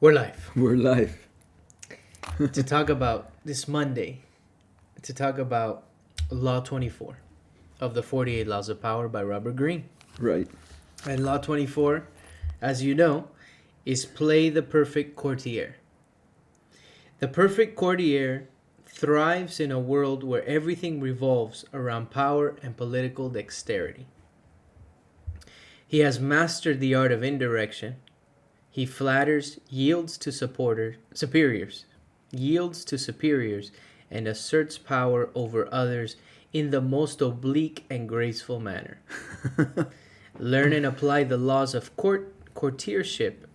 We're live We're live. to talk about this Monday, to talk about Law 24 of the 48 Laws of Power by Robert Greene. Right. And Law 24, as you know, is play the perfect courtier. The perfect courtier thrives in a world where everything revolves around power and political dexterity. He has mastered the art of indirection. He flatters, yields to superiors, and asserts power over others in the most oblique and graceful manner. Learn and apply the laws of courtiership,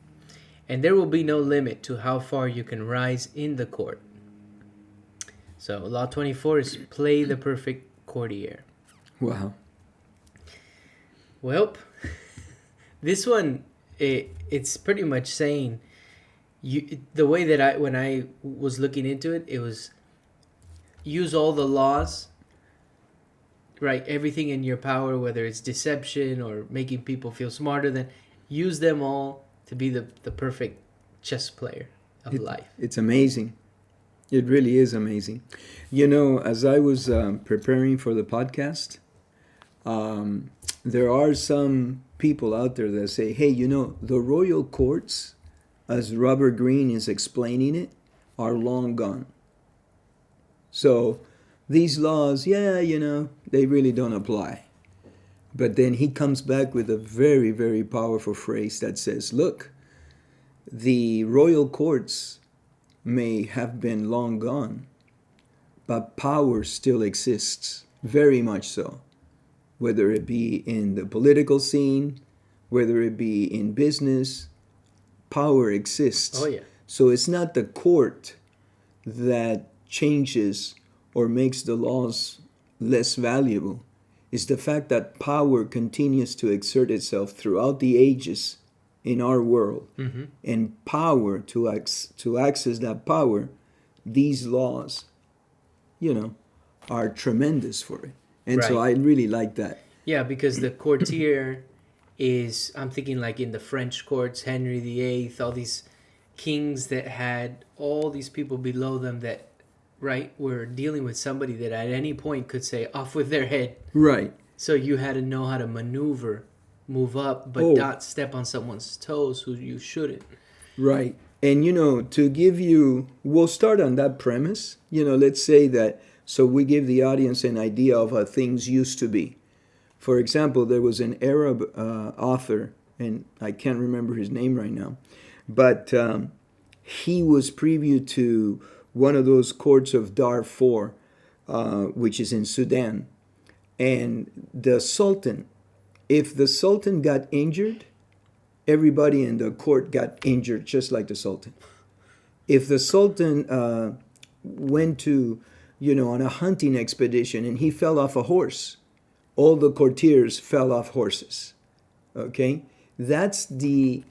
and there will be no limit to how far you can rise in the court. So, Law 24 is play the perfect courtier. Wow. Well, this one, it's pretty much saying, the way that when I was looking into it, it was use all the laws, right? Everything in your power, whether it's deception or making people feel smarter than, use them all to be the perfect chess player of life. It's amazing. It really is amazing. You know, as I was preparing for the podcast, there are some people out there that say, hey, you know, the royal courts, as Robert Greene is explaining it, are long gone. So these laws, yeah, you know, they really don't apply. But then he comes back with a very, very powerful phrase that says, look, the royal courts may have been long gone, but power still exists, very much so. Whether it be in the political scene, whether it be in business, power exists. Oh, yeah. So it's not the court that changes or makes the laws less valuable. It's the fact that power continues to exert itself throughout the ages in our world. Mm-hmm. And power, to access that power, these laws, you know, are tremendous for it. And so I really like that. Yeah, because the courtier is, I'm thinking like in the French courts, Henry VIII, all these kings that had all these people below them that, right, were dealing with somebody that at any point could say, off with their head. Right. So you had to know how to maneuver, move up, but not step on someone's toes who you shouldn't. Right. And, you know, to give you, we'll start on that premise. You know, let's say that, so we give the audience an idea of how things used to be. For example, there was an Arab author, and I can't remember his name right now, but he was privy to one of those courts of Darfur, which is in Sudan. And the Sultan, if the Sultan got injured, everybody in the court got injured just like the Sultan. If the Sultan went to, you know, on a hunting expedition and he fell off a horse, all the courtiers fell off horses. Okay? That's the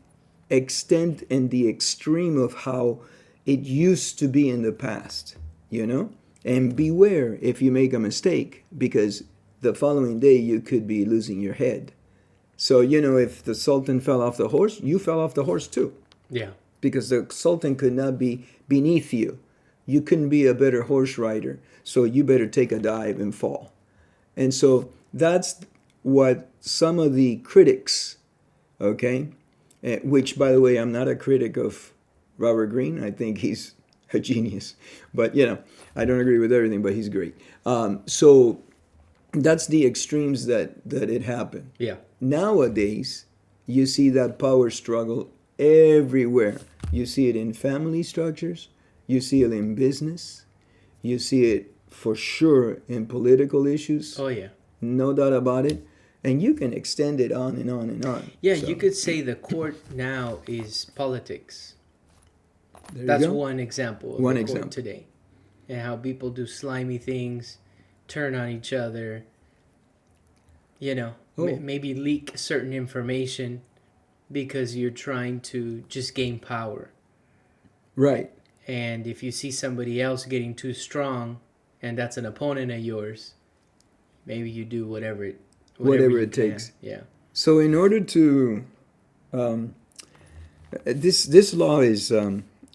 extent and the extreme of how it used to be in the past, you know? And beware if you make a mistake, because the following day you could be losing your head. So, you know, if the Sultan fell off the horse, you fell off the horse too. Yeah. Because the Sultan could not be beneath you. You couldn't be a better horse rider, so you better take a dive and fall. And so that's what some of the critics, okay, which, by the way, I'm not a critic of Robert Greene. I think he's a genius. But, you know, I don't agree with everything, but he's great. So that's the extremes that it happened. Yeah. Nowadays, you see that power struggle everywhere. You see it in family structures. You see it in business. You see it for sure in political issues. Oh, yeah. No doubt about it. And you can extend it on and on and on. Yeah, so you could say the court now is politics. That's one example of the court today. And how people do slimy things, turn on each other, you know, maybe leak certain information because you're trying to just gain power. Right. And if you see somebody else getting too strong and that's an opponent of yours, maybe you do whatever it takes. Yeah. So in order to This law is.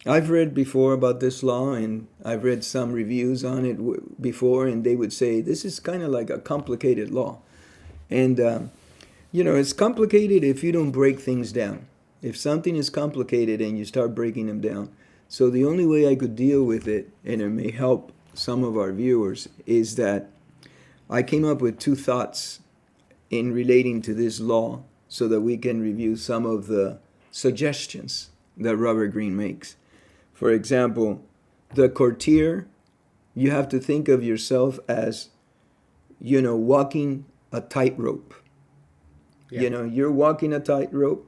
I've read before about this law, and I've read some reviews on it before, and they would say this is kind of like a complicated law, and it's complicated if you don't break things down. If something is complicated and you start breaking them down, so the only way I could deal with it, and it may help some of our viewers, is that I came up with two thoughts in relating to this law, so that we can review some of the suggestions that Robert Greene makes. For example, the courtier, you have to think of yourself as, walking a tightrope. Yeah. You're walking a tightrope,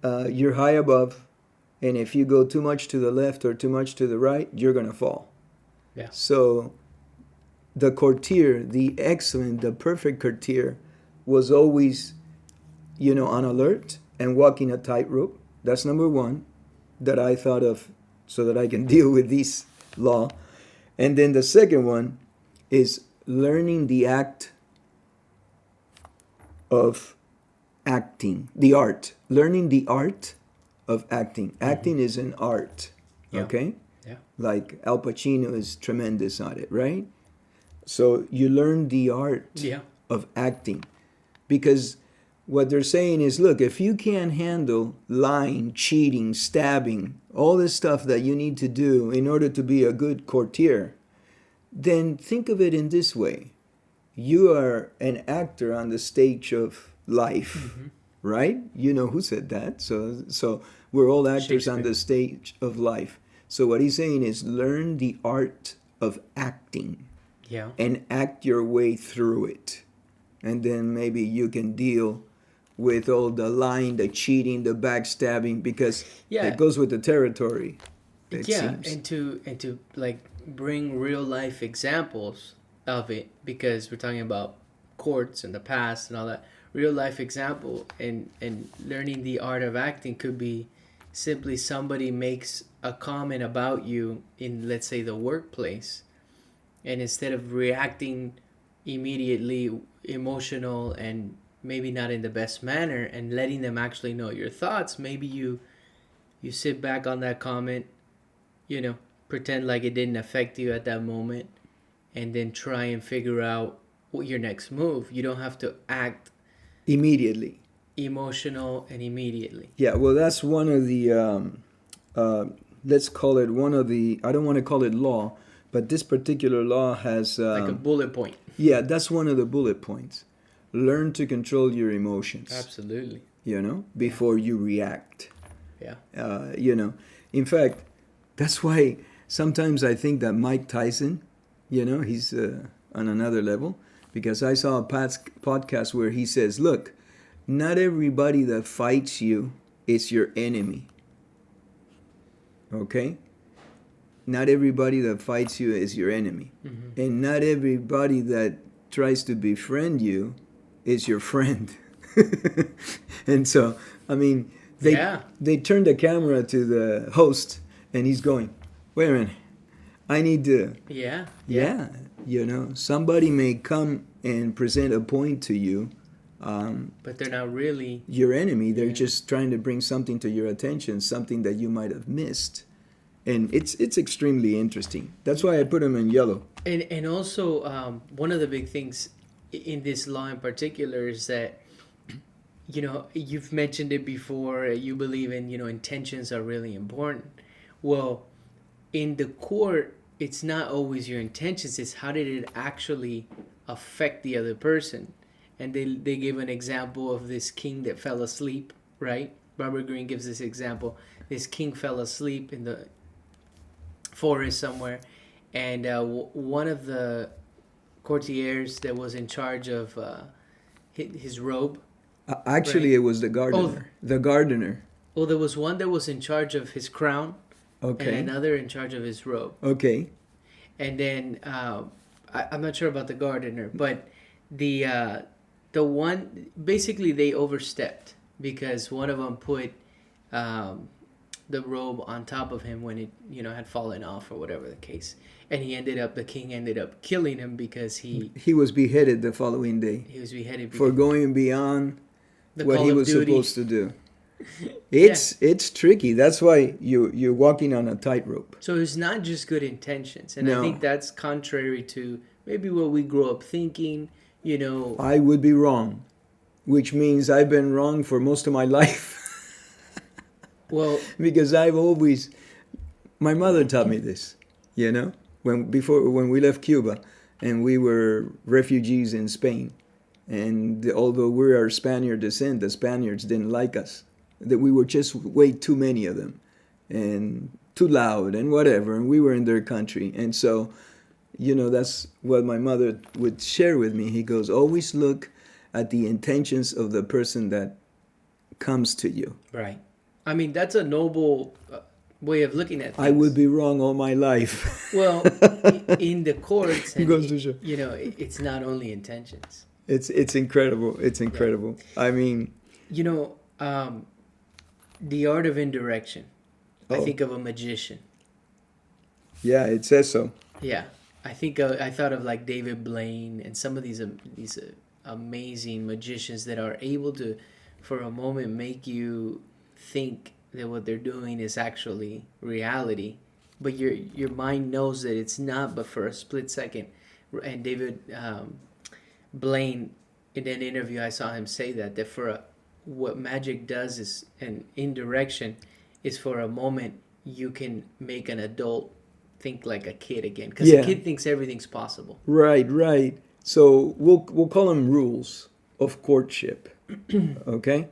you're high above, and if you go too much to the left or too much to the right, you're going to fall. Yeah. So the courtier, the perfect courtier, was always, on alert and walking a tightrope. That's number one that I thought of so that I can deal with this law. And then the second one is learning the act of acting, the art. Learning the art of acting. Acting is an art, Yeah. okay? Yeah. Like Al Pacino is tremendous at it, right? So you learn the art Yeah. of acting. Because what they're saying is, look, if you can't handle lying, cheating, stabbing, all this stuff that you need to do in order to be a good courtier, then think of it in this way. You are an actor on the stage of life, right? You know who said that. So we're all actors on the stage of life. So what he's saying is learn the art of acting. Yeah. And act your way through it. And then maybe you can deal with all the lying, the cheating, the backstabbing, because it goes with the territory. It seems. and to like bring real life examples of it, because we're talking about courts and the past and all that. Real life example and learning the art of acting could be simply somebody makes a comment about you in, let's say, the workplace, and instead of reacting immediately, emotional and maybe not in the best manner, and letting them actually know your thoughts, maybe you sit back on that comment, pretend like it didn't affect you at that moment, and then try and figure out what your next move. You don't have to act Immediately. emotional and immediately. Yeah, well, that's one of the, let's call it one of the, I don't want to call it law, but this particular law has... like a bullet point. Yeah, that's one of the bullet points. Learn to control your emotions. Absolutely. Before you react. Yeah. In fact, that's why sometimes I think that Mike Tyson, he's on another level, because I saw a podcast where he says, look, not everybody that fights you is your enemy. Okay? Not everybody that fights you is your enemy. Mm-hmm. And not everybody that tries to befriend you is your friend. And so, I mean, they turned the camera to the host, and he's going, wait a minute, I need to... Yeah. Somebody may come and present a point to you. But they're not really... your enemy. They're just trying to bring something to your attention, something that you might have missed. And it's extremely interesting. That's why I put them in yellow. And also, one of the big things in this law in particular is that, you've mentioned it before, you believe in, intentions are really important. Well, in the court, it's not always your intentions, it's how did it actually affect the other person. And they give an example of this king that fell asleep, right? Robert Greene gives this example. This king fell asleep in the forest somewhere, and one of the courtiers that was in charge of his robe. Actually, right? It was the gardener. The gardener. Well, there was one that was in charge of his crown, Okay. and another in charge of his robe. Okay. And then I'm not sure about the gardener, but the one, basically they overstepped because one of them put the robe on top of him when it had fallen off or whatever the case, and the king ended up killing him because he was beheaded the following day was beheaded for going beyond what he was supposed to do. It's tricky. That's why you're walking on a tightrope. So it's not just good intentions, and I No. think that's contrary to maybe what we grow up thinking. You know, I would be wrong, which means I've been wrong for most of my life. well, Because I've always, my mother taught me this, when we left Cuba and we were refugees in Spain. And although we are Spaniard descent, the Spaniards didn't like us. That we were just way too many of them and too loud and whatever. And we were in their country. And so, that's what my mother would share with me. He goes, always look at the intentions of the person that comes to you. right. I mean, that's a noble way of looking at things. I would be wrong all my life. Well, in the courts, and, Goes to show. it's not only intentions. It's incredible. It's incredible. Yeah. I mean, the art of indirection. I Oh. think of a magician. Yeah, it says so. Yeah, I thought of like David Blaine and some of these amazing magicians that are able to, for a moment, make you think that what they're doing is actually reality, but your mind knows that it's not, but for a split second. And David Blaine, in an interview, I saw him say that what magic does is, an indirection is for a moment you can make an adult think like a kid again, because Yeah. a kid thinks everything's possible. Right. So we'll call them rules of courtship. Okay?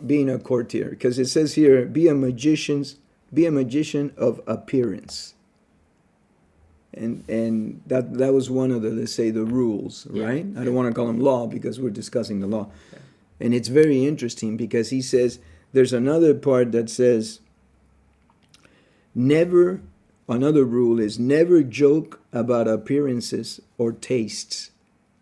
Being a courtier, because it says here, be a magician of appearance. And that was one of the, let's say, the rules, right? Yeah. I don't want to call them law because we're discussing the law. Yeah. And it's very interesting because he says there's another part that says another rule is never joke about appearances or tastes.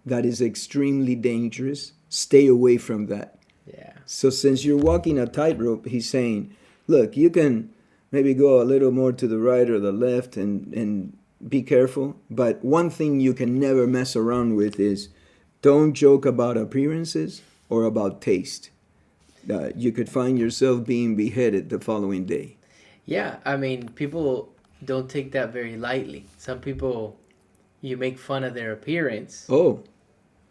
That is extremely dangerous. Stay away from that. Yeah. So since you're walking a tightrope, he's saying, look, you can maybe go a little more to the right or the left and be careful. But one thing you can never mess around with is don't joke about appearances or about taste. You could find yourself being beheaded the following day. Yeah, I mean, people don't take that very lightly. Some people, you make fun of their appearance. Oh.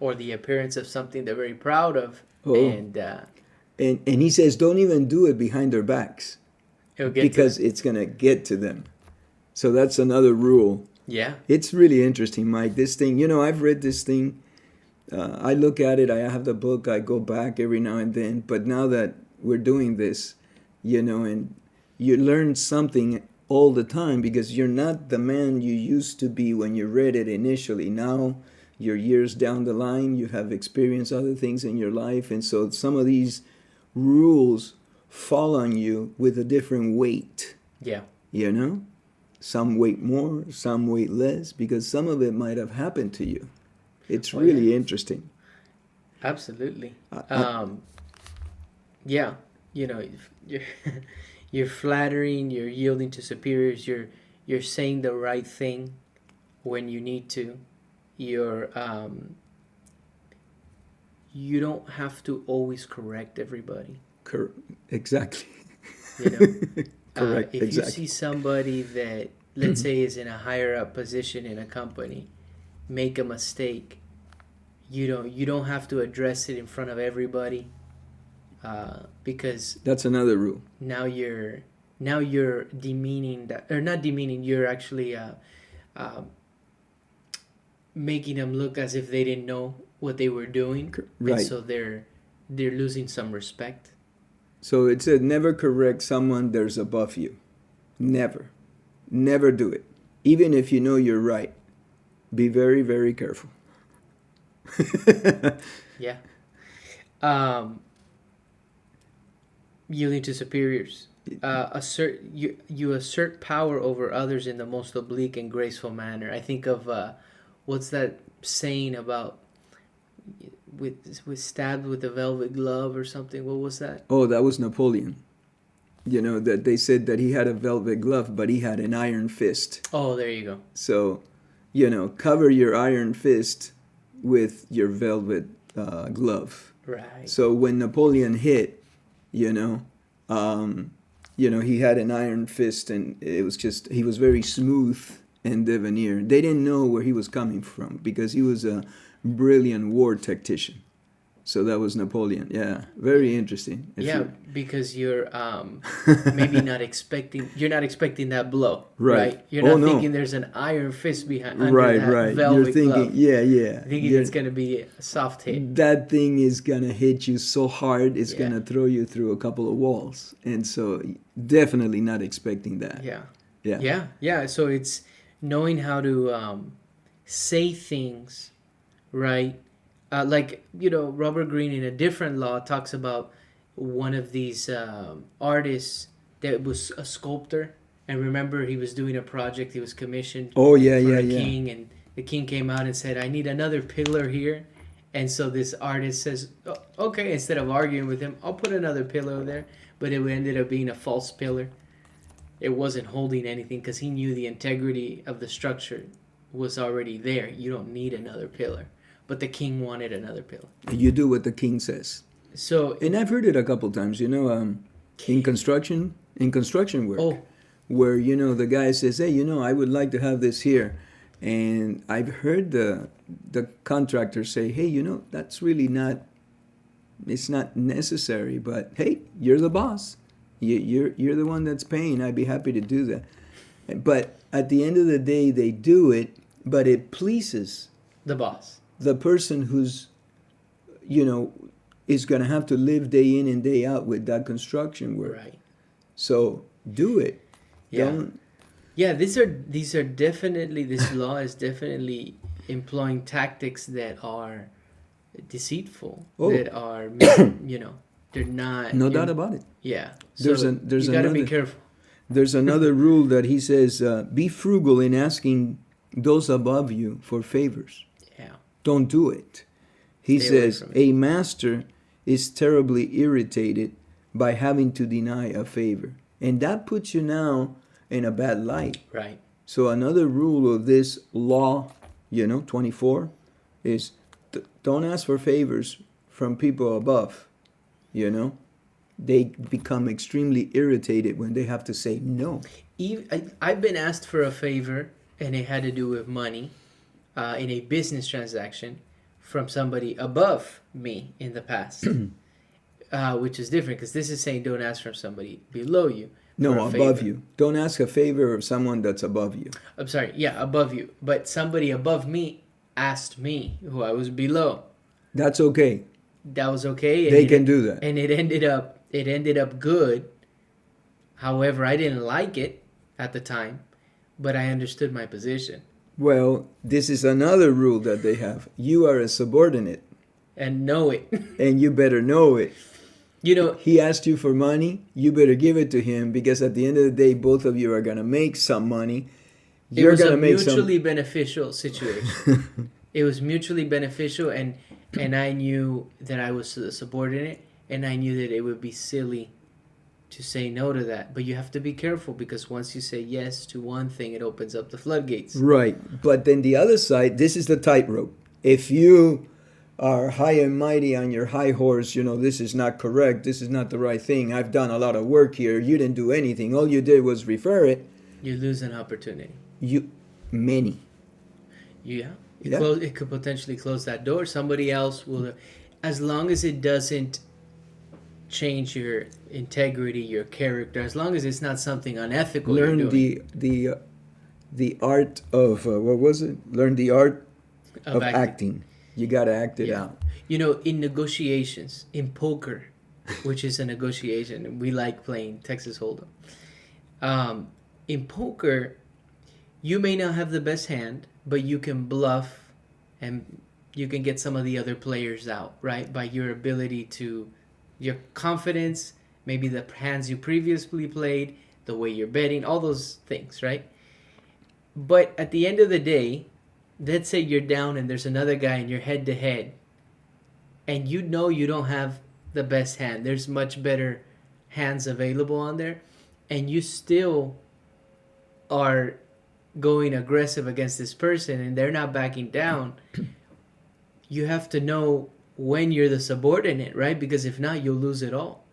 Or the appearance of something they're very proud of. Oh. And he says don't even do it behind their backs. Because it's going to get to them. So that's another rule. Yeah. It's really interesting, Mike. This thing, I've read this thing. I look at it. I have the book. I go back every now and then. But now that we're doing this, and you learn something all the time because you're not the man you used to be when you read it initially. Now you're years down the line. You have experienced other things in your life. And so some of these rules fall on you with a different weight. Yeah. Some weight more, some weight less, because some of it might have happened to you. It's really interesting. Absolutely. Yeah. You're flattering, you're yielding to superiors, you're saying the right thing when you need to. You don't have to always correct everybody. Exactly. Correct. If you see somebody that, let's say, is in a higher up position in a company, make a mistake, you don't have to address it in front of everybody, because that's another rule. Now you're demeaning that, or not demeaning. You're actually making them look as if they didn't know what they were doing, right? And so they're losing some respect. So it said never correct someone there's above you. Never do it, even if you know you're right. Be very, very careful. Yeah. Yielding to superiors. You assert power over others in the most oblique and graceful manner. I think of what's that saying about with stabbed with a velvet glove or something? What was that? Oh, that was Napoleon. That they said that he had a velvet glove, but he had an iron fist. Oh, there you go. So, cover your iron fist with your velvet glove. Right. So when Napoleon hit, He had an iron fist, and it was just, he was very smooth and debonair. They didn't know where he was coming from because he was a brilliant war tactician. So that was Napoleon. Yeah, very interesting. Because you're maybe not expecting that blow, Right. right? You're not thinking there's an iron fist behind under that velvet You're thinking, glove. yeah. Thinking it's gonna be a soft hit. That thing is gonna hit you so hard, it's gonna throw you through a couple of walls, and so definitely not expecting that. Yeah. So it's knowing how to say things, right? Robert Greene in A Different Law talks about one of these artists that was a sculptor, and remember he was doing a project, he was commissioned for a king, and the king came out and said, I need another pillar here. And so this artist says, oh, okay, instead of arguing with him, I'll put another pillar there. But it ended up being a false pillar. It wasn't holding anything because he knew the integrity of the structure was already there. You don't need another pillar. But the king wanted another pillar. You do what the king says. And I've heard it a couple times, in construction work, where, the guy says, hey, I would like to have this here. And I've heard the contractor say, hey, that's really it's not necessary, but hey, you're the boss. You're the one that's paying. I'd be happy to do that. But at the end of the day, they do it, but it pleases the boss. The person who's, is going to have to live day in and day out with that construction work. Right. So do it. These are definitely, this law is definitely employing tactics that are deceitful, that are, they're not. No doubt about it. Yeah. So you got to be careful. There's another rule that he says, be frugal in asking those above you for favors. Yeah. Don't do it. He says, a master is terribly irritated by having to deny a favor. And that puts you now in a bad light. Right. So another rule of this law, 24, is don't ask for favors from people above. They become extremely irritated when they have to say no. I've been asked for a favor, and it had to do with money in a business transaction from somebody above me in the past, which is different because this is saying don't ask from somebody below you. No, above you. Don't ask a favor of someone that's above you. I'm sorry. Yeah, above you. But somebody above me asked me who I was below. That's okay. That was okay. They can do that. And it ended up good. However, I didn't like it at the time, but I understood my position. Well, this is another rule that they have. You are a subordinate. And know it. And you better know it. He asked you for money, you better give it to him, because at the end of the day, both of you are going to make some money. It was a mutually beneficial situation. It was mutually beneficial, and I knew that I was the subordinate, and I knew that it would be silly to say no to that. But you have to be careful, because once you say yes to one thing, it opens up the floodgates. Right. But then the other side, this is the tightrope. If you are high and mighty on your high horse, this is not correct, this is not the right thing, I've done a lot of work here, you didn't do anything, all you did was refer it. You lose an opportunity. Many. Yeah. It could potentially close that door. Somebody else will, as long as it doesn't change your integrity, your character, as long as it's not something unethical. Learn the art of, what was it? Learn the art of acting. You got to act it out. In negotiations, in poker, which is a negotiation, we like playing Texas Hold'em. In poker, you may not have the best hand, but you can bluff and you can get some of the other players out, right? By your ability to, your confidence, maybe the hands you previously played, the way you're betting, all those things, right? But at the end of the day, let's say you're down and there's another guy and you're head to head, and you don't have the best hand. There's much better hands available on there, and you still are going aggressive against this person and they're not backing down. You have to know when you're the subordinate, right? Because if not, you'll lose it all.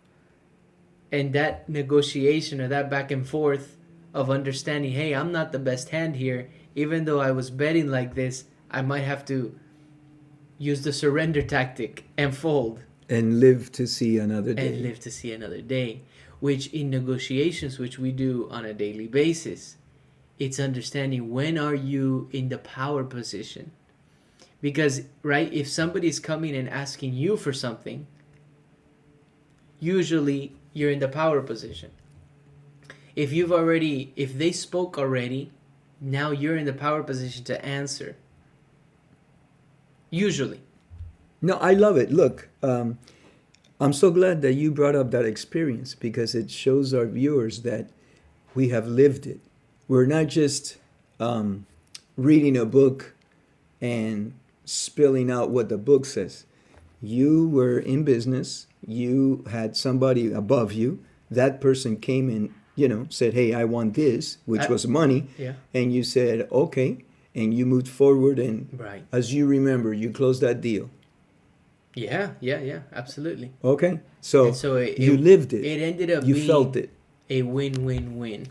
And that negotiation or that back and forth of understanding, hey, I'm not the best hand here. Even though I was betting like this, I might have to use the surrender tactic and fold And live to see another day. and live to see another day. Which in negotiations, which we do on a daily basis, it's understanding when are you in the power position. Because, right, if somebody's coming and asking you for something, usually you're in the power position. If they spoke already, now you're in the power position to answer. Usually. No, I love it. Look, I'm so glad that you brought up that experience, because it shows our viewers that we have lived it. We're not just reading a book and spilling out what the book says. You were in business. You had somebody above you. That person came and, said, hey, I want this, which was money. Yeah. And you said, okay. And you moved forward. And Right. as you remember, you closed that deal. Yeah, absolutely. Okay. So, And so you lived it. It ended up You being felt it. a win-win-win.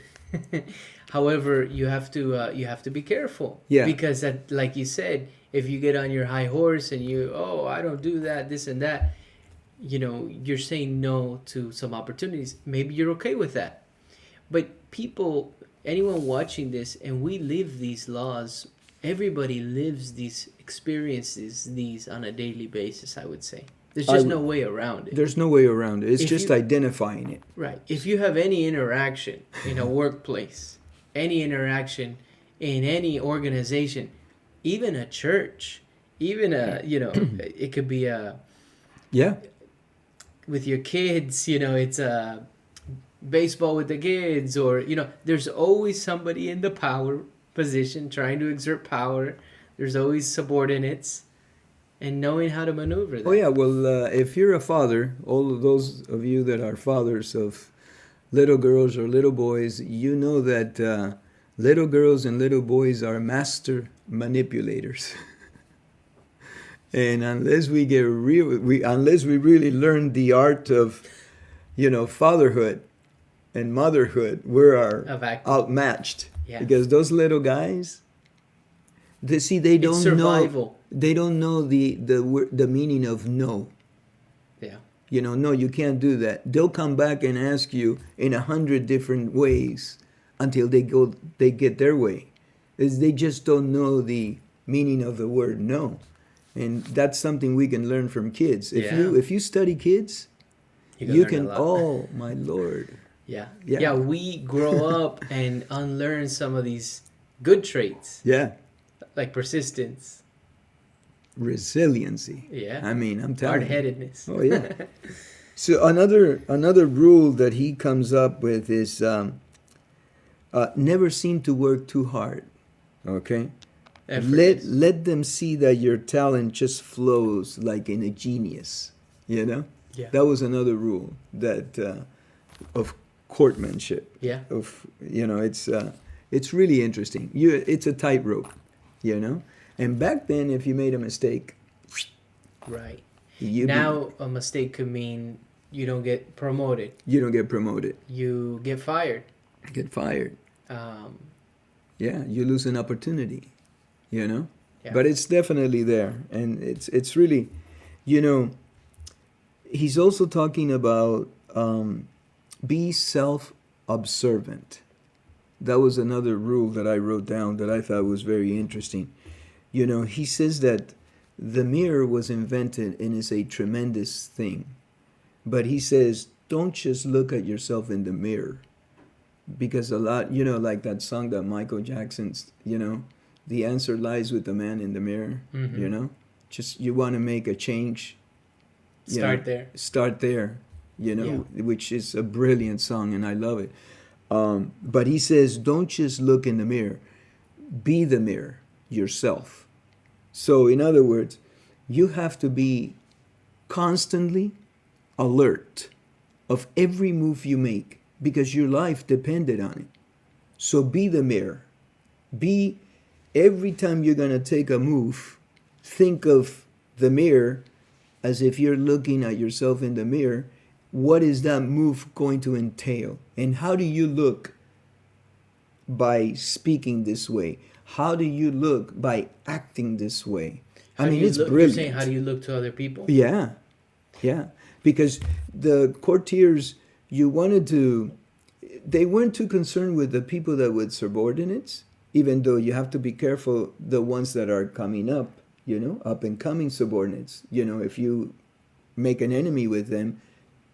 However, you have to be careful. Yeah. Because that, like you said, if you get on your high horse and I don't do that, this and that, you're saying no to some opportunities. Maybe you're okay with that. But anyone watching this, and we live these laws, everybody lives these experiences, these on a daily basis, I would say. There's just no way around it. There's no way around it. It's If just you- identifying it. Right. If you have any interaction in a workplace, any interaction in any organization, even a church, even it could be Yeah. with your kids, it's a baseball with the kids, or there's always somebody in the power position trying to exert power. There's always subordinates, and knowing how to maneuver that. Oh, yeah. Well, if you're a father, all of those of you that are fathers of little girls or little boys, you know that little girls and little boys are master manipulators. And unless we really learn the art of, fatherhood and motherhood, we're Of acting. outmatched. Yeah. Because those little guys, they It's don't survival. know. They don't know the meaning of no. Yeah. No, you can't do that. They'll come back and ask you in 100 different ways until they get their way. They just don't know the meaning of the word no. And that's something we can learn from kids. If you study kids, you can. Oh my Lord! Yeah. Yeah. Yeah. We grow up and unlearn some of these good traits, Yeah, like persistence. resiliency. Yeah. I mean, I'm telling you. Hard-headedness. Oh yeah. So another rule that he comes up with is never seem to work too hard. Okay. Effortless. Let them see that your talent just flows like in a genius. Yeah. That was another rule that of courtmanship. Yeah. Of it's really interesting. It's a tightrope, And back then, if you made a mistake, Right. you Now a mistake could mean you don't get promoted. don't get promoted. You get fired. Get fired. Um, Yeah, you lose an opportunity. Yeah. But it's definitely there, and it's really, he's also talking about be self-observant. That was another rule that I wrote down that I thought was very interesting. He says that the mirror was invented and is a tremendous thing, but he says don't just look at yourself in the mirror, because a lot, like that song that Michael Jackson's, the answer lies with the man in the mirror. Mhm. Just you want to make a change. Start there. Start there. Which is a brilliant song, and I love it. But he says, don't just look in the mirror. Be the mirror yourself. So, in other words, you have to be constantly alert of every move you make, because your life depended on it. So be the mirror. Every time you're going to take a move, think of the mirror as if you're looking at yourself in the mirror, what is that move going to entail? And how do you look by speaking this way? How do you look by acting this way? How do you It's look, brilliant. You're saying, how do you look to other people? Yeah, yeah. Because the courtiers, they weren't too concerned with the people that were subordinates, even though you have to be careful the ones that are coming up, up and coming subordinates. If you make an enemy with them,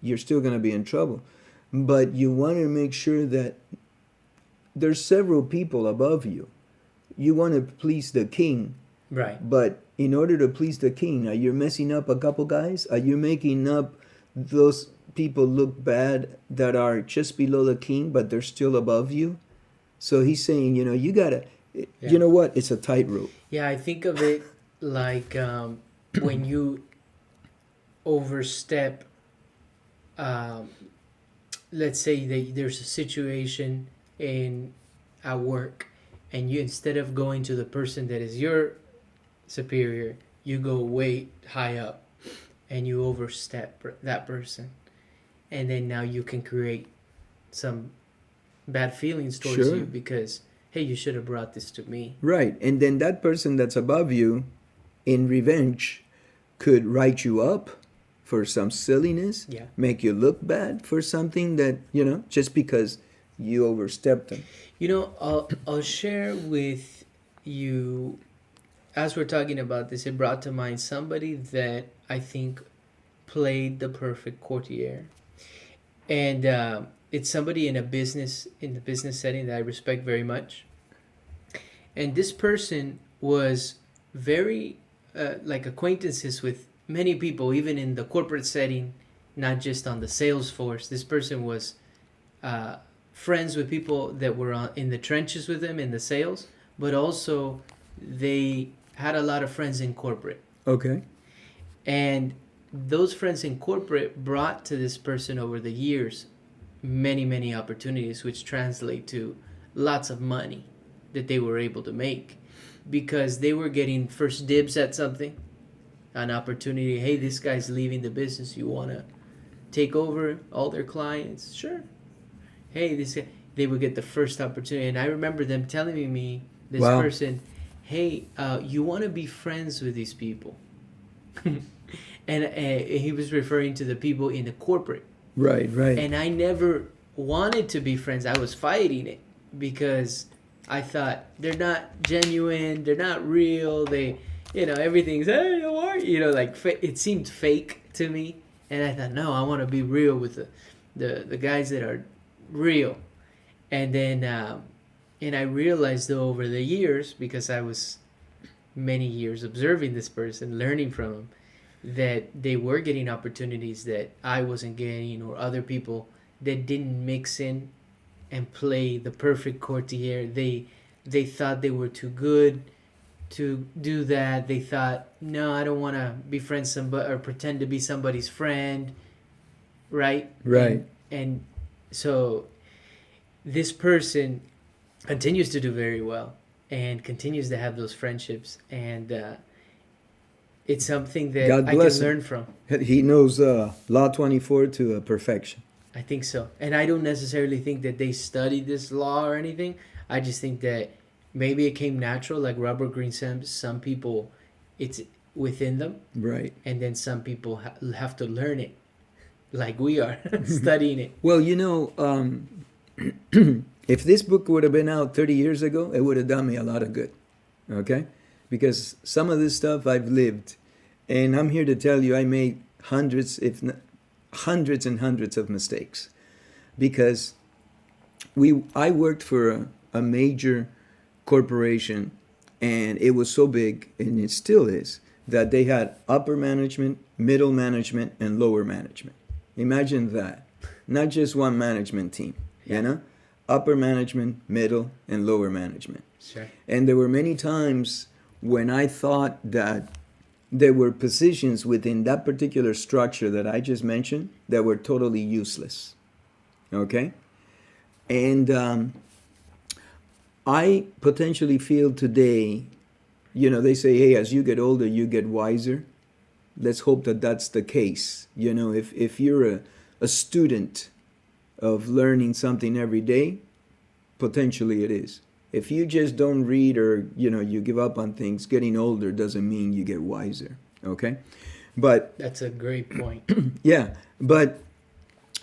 you're still going to be in trouble. But you want to make sure that there's several people above you. You want to please the king. Right. But in order to please the king, are you messing up a couple guys? Are you making up those people look bad that are just below the king, but they're still above you? So he's saying, you gotta, you know what? It's a tightrope. Yeah, I think of it like when you overstep, let's say that there's a situation at work, and you, instead of going to the person that is your superior, you go way high up and you overstep that person, and then now you can create some bad feelings towards you because, hey, you should have brought this to me. Right. And then that person that's above you, in revenge, could write you up for some silliness, make you look bad for something that, just because you overstepped them. I'll share with you, as we're talking about this, it brought to mind somebody that I think played the perfect courtier. And it's somebody in the business setting that I respect very much. And this person was very like acquaintances with many people, even in the corporate setting, not just on the sales force. This person was friends with people that were in the trenches with him in the sales, but also they had a lot of friends in corporate. Okay. And those friends in corporate brought to this person over the years many, many opportunities, which translate to lots of money that they were able to make because they were getting first dibs at something, an opportunity. Hey, this guy's leaving the business. You want to take over all their clients? Sure. Hey, this guy. They would get the first opportunity. And I remember them telling me, this person, hey, you want to be friends with these people. And he was referring to the people in the corporate. Right. And I never wanted to be friends. I was fighting it because I thought they're not genuine. They're not real. They, everything's, hey, how are you? Like it seemed fake to me. And I thought, no, I want to be real with the guys that are real. And then, and I realized though over the years, because I was many years observing this person, learning from him, that they were getting opportunities that I wasn't getting, or other people that didn't mix in and play the perfect courtier. They thought they were too good to do that. They thought, no, I don't want to befriend somebody or pretend to be somebody's friend, right? And so this person continues to do very well and continues to have those friendships, and it's something that I can learn from. He knows Law 24 to perfection. I think so. And I don't necessarily think that they studied this law or anything. I just think that maybe it came natural, like Robert Greene says. Some people, it's within them. Right. And then some people have to learn it, like we are, studying it. Well, if this book would have been out 30 years ago, it would have done me a lot of good. Okay? Because some of this stuff I've lived, and I'm here to tell you I made hundreds and hundreds of mistakes, because I worked for a major corporation, and it was so big, and it still is, that they had upper management, middle management, and lower management. Imagine that. Not just one management team, upper management, middle, and lower management. Sure. And there were many times when I thought that there were positions within that particular structure that I just mentioned that were totally useless. Okay? And I potentially feel today, they say, hey, as you get older, you get wiser. Let's hope that that's the case. If you're a student of learning something every day, potentially it is. If you just don't read, or you give up on things, getting older doesn't mean you get wiser. Okay? But That's a great point. yeah, but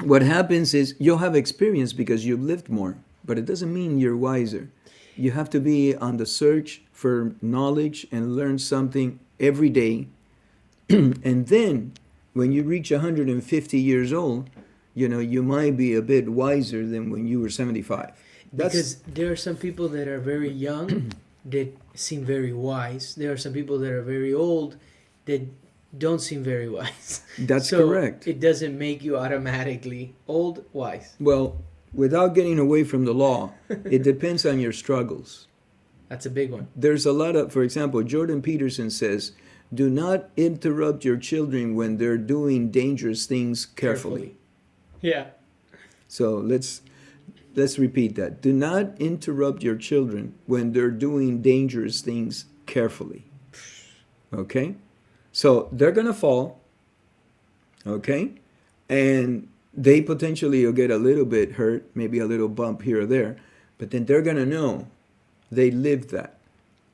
what happens is you'll have experience because you've lived more, but it doesn't mean you're wiser. You have to be on the search for knowledge and learn something every day. And then when you reach 150 years old, you might be a bit wiser than when you were 75. Because there are some people that are very young that seem very wise. There are some people that are very old that don't seem very wise. That's so correct. It doesn't make you automatically old, wise. Well, without getting away from the law, it depends on your struggles. That's a big one. There's a lot of, for example, Jordan Peterson says, do not interrupt your children when they're doing dangerous things carefully. Yeah. So let's repeat that. Do not interrupt your children when they're doing dangerous things carefully. Okay? So they're going to fall. Okay? And they potentially will get a little bit hurt, maybe a little bump here or there, but then they're going to know they lived that.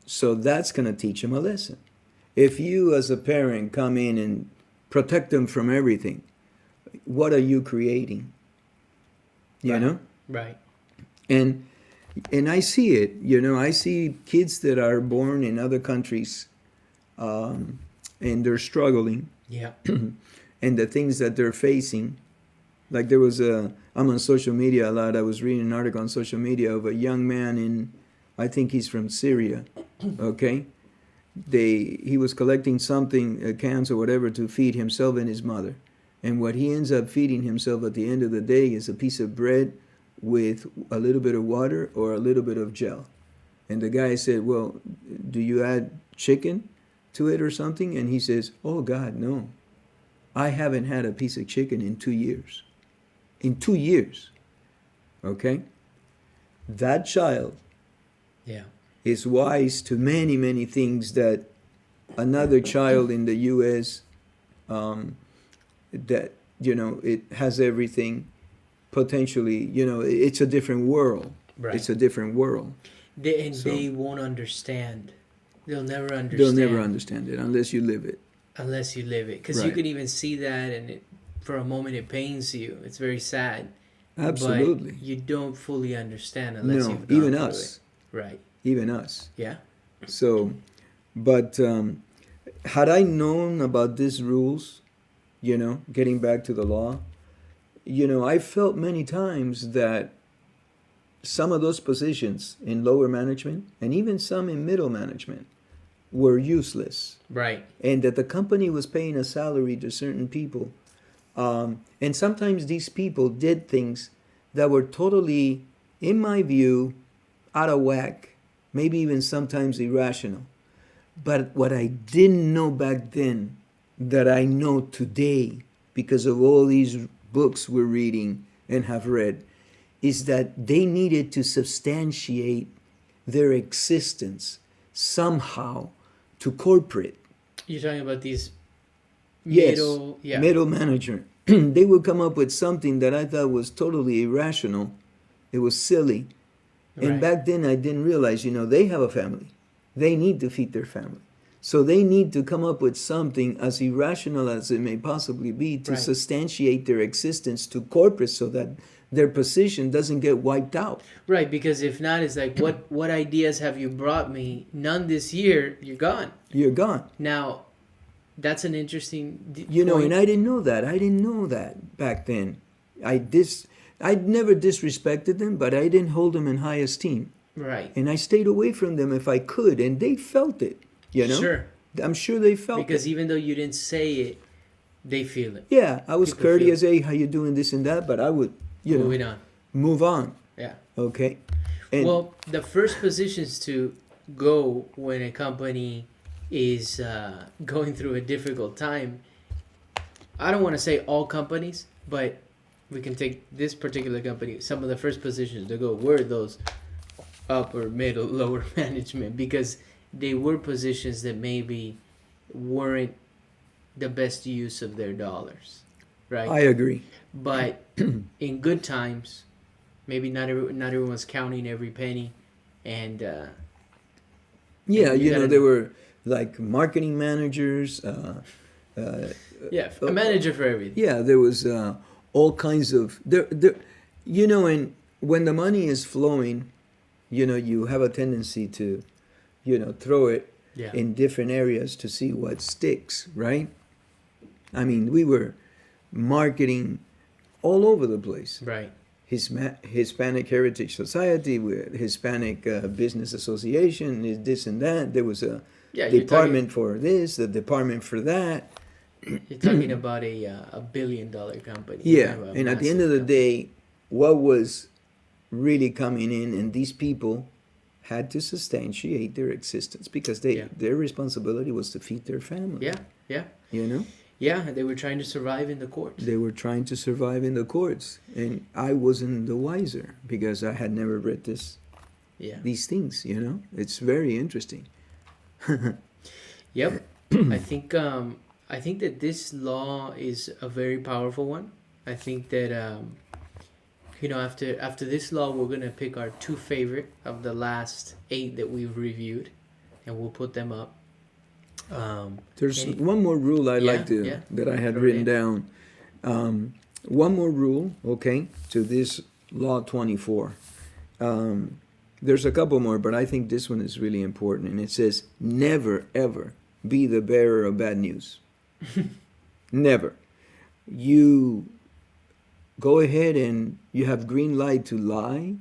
So that's going to teach them a lesson. If you as a parent come in and protect them from everything, what are you creating? You know? Right. And I see it, I see kids that are born in other countries, and they're struggling. Yeah. And the things that they're facing. Like there was I'm on social media a lot. I was reading an article on social media of a young man I think he's from Syria, okay? He was collecting something, cans or whatever, to feed himself and his mother. And what he ends up feeding himself at the end of the day is a piece of bread with a little bit of water or a little bit of gel. And the guy said, well, do you add chicken to it or something? And he says, oh God, no. I haven't had a piece of chicken in 2 years. In 2 years. Okay? That child is wise to many, many things that another child in the U.S. That, it has everything potentially, it's a different world. Right. It's a different world. They won't understand. They'll never understand. They'll never understand it unless you live it. Unless you live it. Because you can even see that, and for a moment it pains you. It's very sad. Absolutely. But you don't fully understand unless you've gone even through us. It. Right. Even us. Yeah. So, but had I known about these rules, getting back to the law, I felt many times that some of those positions in lower management and even some in middle management were useless. Right. And that the company was paying a salary to certain people. And sometimes these people did things that were totally, in my view, out of whack, maybe even sometimes irrational. But what I didn't know back then, that I know today, because of all these books we're reading and have read, is that they needed to substantiate their existence somehow to corporate. You're talking about these middle manager. They would come up with something that I thought was totally irrational. It was silly. And back then I didn't realize, they have a family. They need to feed their family. So they need to come up with something as irrational as it may possibly be to substantiate their existence to corporate so that their position doesn't get wiped out. Right, because if not, it's like, what ideas have you brought me? None this year, you're gone. You're gone. Now, that's an interesting point. And I didn't know that. I didn't know that back then. I'd never disrespected them, but I didn't hold them in high esteem. Right. And I stayed away from them if I could, and they felt it. Sure. I'm sure they felt it. Because even though you didn't say it, they feel it. Yeah, I was courteous, hey, how you doing, this and that, but I would, move on. Yeah. Okay. Well, the first positions to go when a company is going through a difficult time, I don't want to say all companies, but we can take this particular company, some of the first positions to go were those upper, middle, lower management, because they were positions that maybe weren't the best use of their dollars. right? I agree. But in good times, maybe not everyone's counting every penny, and Yeah, you gotta there were like marketing managers. Uh, yeah, a manager for everything. yeah, there was all kinds of and when the money is flowing, you have a tendency to, throw it Yeah, in different areas to see what sticks, right? I mean, we were marketing all over the place. right. Hispanic Heritage Society, with Hispanic Business Association, is this and that. There was a Yeah, department for this, the department for that. you're talking about a $1 billion company. You're Yeah, talking about a and at the end massive of the company. day, what was really coming in, and these people had to substantiate their existence because Yeah, their responsibility was to feed their family. yeah, yeah, You know, yeah. They were trying to survive in the courts. they were trying to survive in the courts, and I wasn't the wiser because I had never read Yeah. these things. It's very interesting. Yep. I think that this law is a very powerful one. I think that after this law, we're gonna pick our two favorite of the last 8 that we've reviewed, and we'll put them up. There's any- one more rule I Yeah, like to yeah. that I had Throw it written in. down. One more rule, okay, to this law 24. There's a couple more, but I think this one is really important, and it says never ever be the bearer of bad news. Never. You go ahead and you have green light to lie,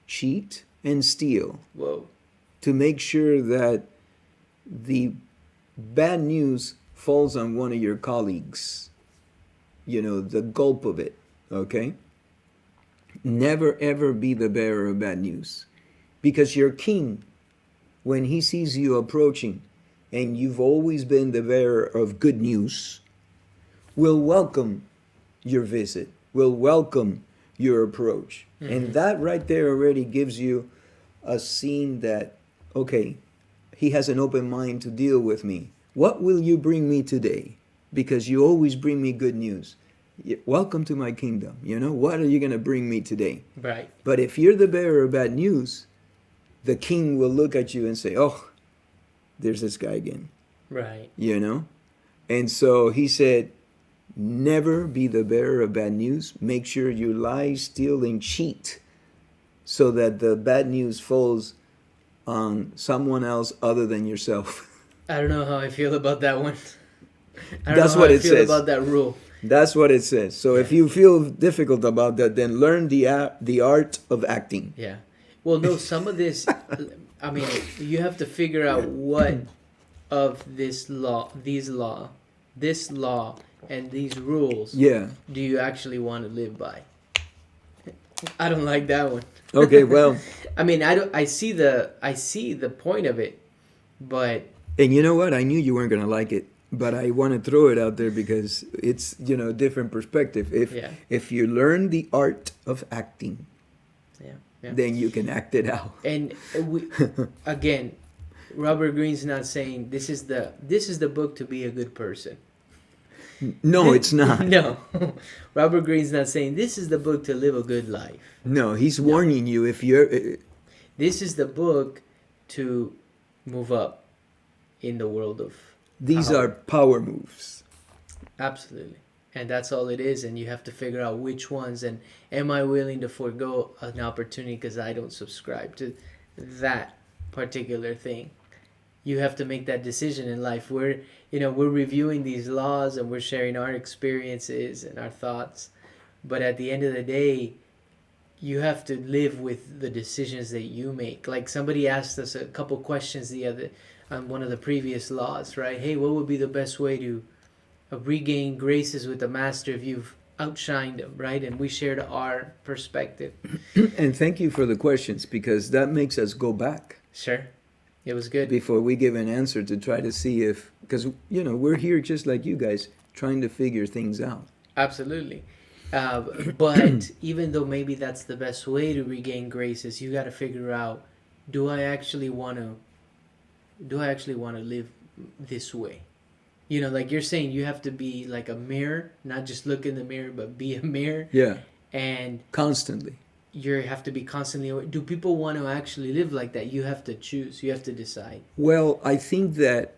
cheat, and steal Whoa. to make sure that the bad news falls on one of your colleagues. The gulp of it, okay? Never ever be the bearer of bad news. Because your king, when he sees you approaching and you've always been the bearer of good news, will welcome your visit, will welcome your approach. Mm-hmm. And that right there already gives you a scene that, okay, he has an open mind to deal with me. What will you bring me today? Because you always bring me good news. Welcome to my kingdom. What are you going to bring me today? Right. But if you're the bearer of bad news, the king will look at you and say, oh, there's this guy again. Right. And so he said, never be the bearer of bad news. Make sure you lie, steal, and cheat so that the bad news falls on someone else other than yourself. I don't know how I feel about that one. I don't That's know what how I it feel says. about that rule. That's what it says. So if you feel difficult about that, then learn the art of acting. Yeah. Well, no, some of this, I mean, you have to figure out what of this law, this law, and these rules Yeah. do you actually want to live by? I don't like that one. Okay, well. I mean, I see the point of it, but And you know what? I knew you weren't going to like it, but I want to throw it out there because it's, a different perspective. If you learn the art of acting, yeah. then you can act it out. And again, Robert Greene's not saying this is the book to be a good person. No, it's not. No. Robert Greene's not saying this is the book to live a good life. No, he's warning you if you're. This is the book to move up in the world of These power. are power moves. Absolutely. And that's all it is. And you have to figure out which ones. And am I willing to forego an opportunity because I don't subscribe to that particular thing? You have to make that decision in life. We're reviewing these laws and we're sharing our experiences and our thoughts. But at the end of the day, you have to live with the decisions that you make. Like somebody asked us a couple questions on one of the previous laws, right? Hey, what would be the best way to regain graces with the master if you've outshined him, right? And we shared our perspective. And thank you for the questions because that makes us go back. Sure. It was good. Before we give an answer to try to see if, because, we're here just like you guys trying to figure things out. Absolutely. But even though maybe that's the best way to regain graces, you got to figure out, do I actually want to live this way? You know, like you're saying, you have to be like a mirror, not just look in the mirror, but be a mirror. Yeah, And constantly. you have to be constantly aware. Do people want to actually live like that? You have to choose. You have to decide. Well, I think that.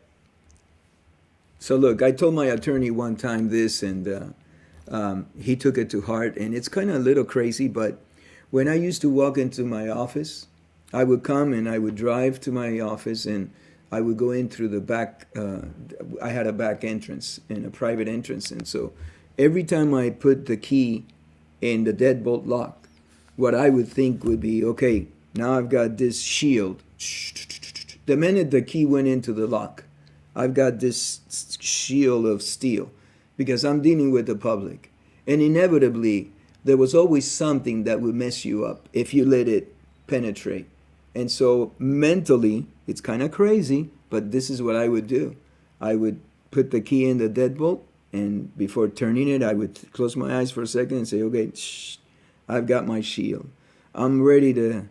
So look, I told my attorney one time this, and he took it to heart, and it's kind of a little crazy, but when I used to walk into my office, I would come and I would drive to my office, and I would go in through the back. I had a back entrance and a private entrance, and so every time I put the key in the deadbolt lock, what I would think would be, okay, now I've got this shield. The minute the key went into the lock, I've got this shield of steel because I'm dealing with the public. And inevitably, there was always something that would mess you up if you let it penetrate. And so mentally, it's kind of crazy, but this is what I would do. I would put the key in the deadbolt, and before turning it, I would close my eyes for a second and say, okay, shh, I've got my shield. I'm ready to,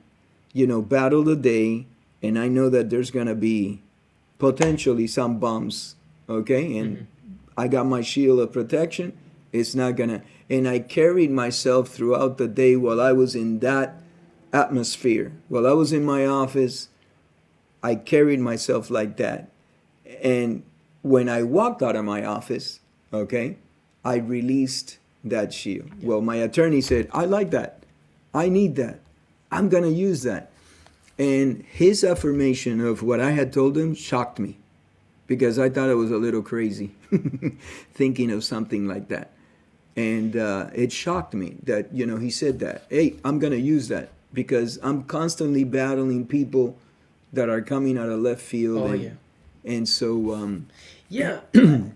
battle the day, and I know that there's going to be potentially some bumps, okay? And I got my shield of protection. It's not going to... And I carried myself throughout the day while I was in that atmosphere. While I was in my office, I carried myself like that. And when I walked out of my office, okay, I released that shield. Yeah. Well, my attorney said, I like that. I need that. I'm going to use that. And his affirmation of what I had told him shocked me because I thought it was a little crazy thinking of something like that. And it shocked me that, he said that. Hey, I'm going to use that because I'm constantly battling people that are coming out of left field. Oh, and, yeah. And so... yeah.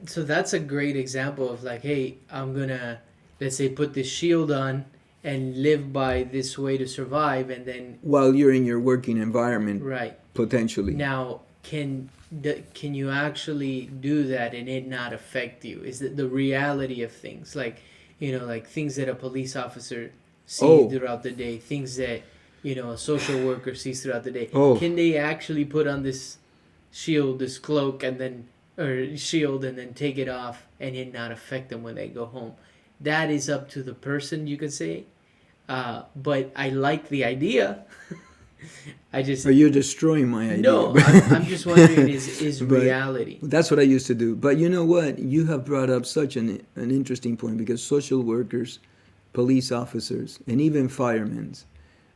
So that's a great example of like, hey, I'm going to, let's say, put this shield on and live by this way to survive, and then while you're in your working environment, right, potentially. Now, can you actually do that and it not affect you? Is it the reality of things, like like things that a police officer sees throughout the day, things that a social worker sees throughout the day? Can they actually put on this shield, this cloak, and then shield, and then take it off, and it not affect them when they go home? That is up to the person, you could say. But I like the idea. I just... Are you destroying my idea? No, I'm just wondering, is reality. That's what I used to do. But you know what? You have brought up such an interesting point, because social workers, police officers, and even firemen,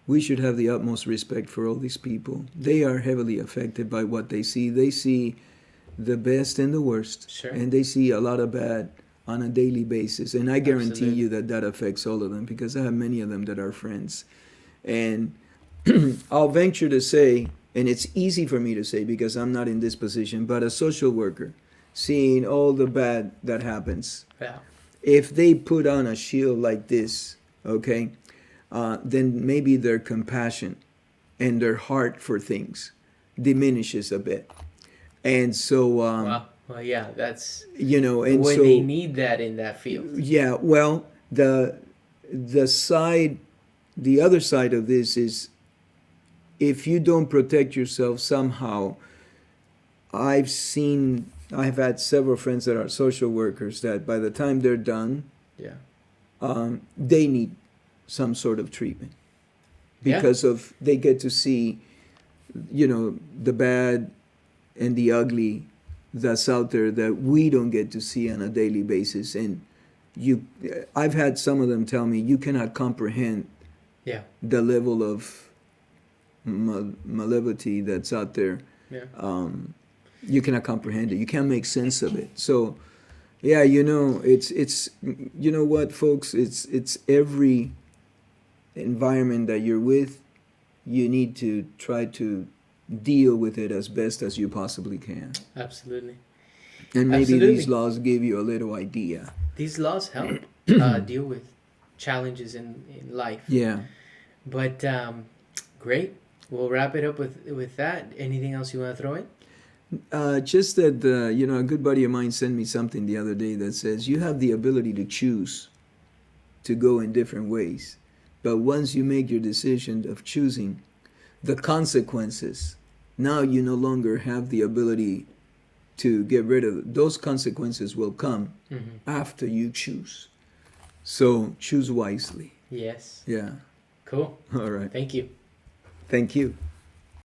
we should have the utmost respect for all these people. They are heavily affected by what they see. They see the best and the worst. Sure. And they see a lot of bad on a daily basis. And I guarantee Absolutely. you that affects all of them, because I have many of them that are friends. And I'll venture to say, and it's easy for me to say because I'm not in this position, but a social worker, seeing all the bad that happens, Yeah. if they put on a shield like this, okay, then maybe their compassion and their heart for things diminishes a bit. And so... wow. Well, yeah, that's... and when so... they need that in that field. Yeah, well, the other side of this is, if you don't protect yourself somehow, I've had several friends that are social workers that by the time they're done, they need some sort of treatment because of they get to see, the bad and the ugly that's out there that we don't get to see on a daily basis. And I've had some of them tell me, you cannot comprehend the level of malevolity that's out there. You cannot comprehend it. You can't make sense of it. So, it's what, folks, it's every environment that you're with, you need to try to deal with it as best as you possibly can. Absolutely. And maybe these laws give you a little idea. These laws help deal with challenges in life. Yeah. But great. We'll wrap it up with that. Anything else you want to throw in? Just that, a good buddy of mine sent me something the other day that says you have the ability to choose to go in different ways. But once you make your decision of choosing, the consequences, now you no longer have the ability to get rid of those consequences will come after you choose. So choose wisely. Yes. Yeah. Cool. All right. Thank you. Thank you.